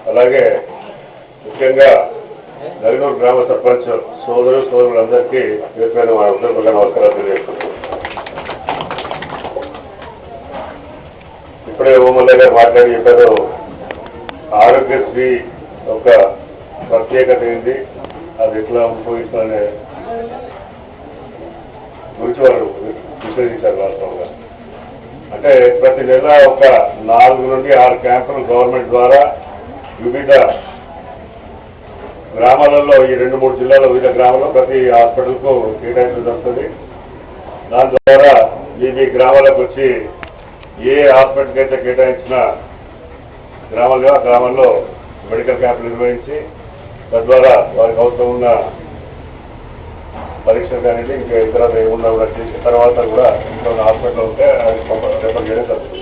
అలాగే ముఖ్యంగా నగనూరు గ్రామ సర్పంచ్ సోదరులందరికీ పేరు ఉదయపూర్వక నమస్కారాలు తెలియజేస్తున్నాను. ఇప్పుడే ఓమల్ల గారు మాట్లాడి చెప్పారు, ఆరోగ్యశ్రీ ఒక ప్రత్యేకత ఏంటి, అది ఎట్లా ఉపయోగిస్తారనే గురించి వారు విశ్లేషించారు. వాస్తవంగా అంటే ప్రతి నెల ఒక 4 నుండి 6 క్యాంపులు గవర్నమెంట్ ద్వారా వివిధ గ్రామాలలో, ఈ 2-3 జిల్లాలో వివిధ గ్రామాల్లో ప్రతి హాస్పిటల్కు కేటాయించడం జరుగుతుంది. దాని ద్వారా మీ గ్రామాలకు వచ్చి ఏ హాస్పిటల్కి అయితే కేటాయించిన గ్రామంలో మెడికల్ క్యాంపులు నిర్వహించి తద్వారా వారికి అవసరం ఉన్న పరీక్షలు కానీ ఇంకా ఇతర ఏమున్నా కూడా చేసిన తర్వాత కూడా ఇంట్లో హాస్పిటల్ ఉంటే రెఫర్ చేయడం జరుగుతుంది.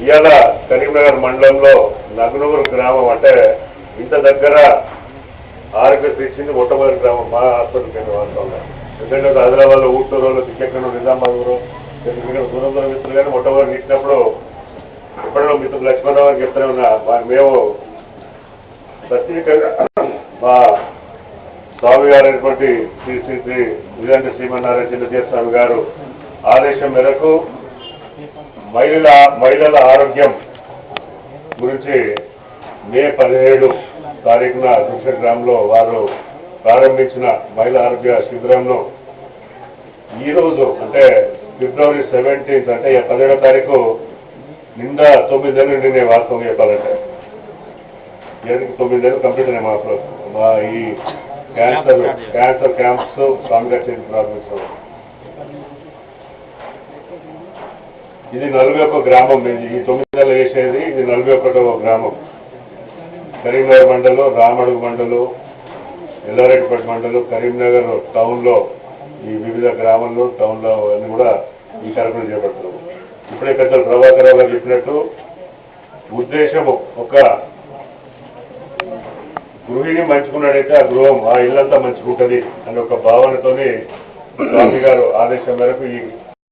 ఇవాళ కరీంనగర్ మండలంలో నగనూరు గ్రామం అంటే ఇంత దగ్గర ఆరోగ్యశ్రీ ఇచ్చింది మొట్టమొదటి గ్రామం మా హాస్పిటల్ కేంద్ర వాస్తవంగా. ఎందుకంటే హైదరాబాద్లో ఊటూరులో చిక్కెక్కను నిజామాబాద్లో దూరం మిత్రులు కానీ మొట్టమొదటి ఇచ్చినప్పుడు ఎప్పుడో మిత్రులు లక్ష్మణరావు అని చెప్తూనే ఉన్నా, మేము ప్రత్యేకంగా మా స్వామి గారు అయినటువంటి శ్రీ శ్రీ శ్రీ విజయంతి శ్రీమన్నారాయణ చిన్నజీర స్వామి గారు ఆదేశం మేరకు మహిళల ఆరోగ్యం గురించి మే 17 తారీఖున కృష్ణ గ్రామంలో వారు ప్రారంభించిన మహిళా ఆరోగ్య శిబిరంను ఈరోజు అంటే ఫిబ్రవరి 17 అంటే 17వ తారీఖు నిండా 9 నెలలు నిండినాయి. వాస్తవం చెప్పాలంటే 9 నెలలు కంప్లీట్ అయినాయి. మా ఈ క్యాన్సర్ క్యాంప్స్ స్వామి గారి చేతి ప్రారంభించారు. ఇది 41 గ్రామం. ఈ 9 నెలలు వేసేది ఇది 41వ గ్రామం. కరీంనగర్ మండలం, రామడుగు మండలం, ఎల్లారెడ్డిపేట మండలం, కరీంనగర్ టౌన్లో ఈ వివిధ గ్రామాల్లో టౌన్లో అన్ని కూడా ఈ కార్యక్రమం చేపడుతున్నాము. ఇప్పుడే పెద్దలు ప్రభాకర్ రావు గారు చెప్పినట్టు ఉద్దేశము ఒక గృహిణి మంచుకున్నాడైతే ఆ గృహం ఆ ఇల్లంతా మంచుకుంటుంది అనే ఒక భావనతోనే స్వామి గారు ఆదేశం మేరకు ఈ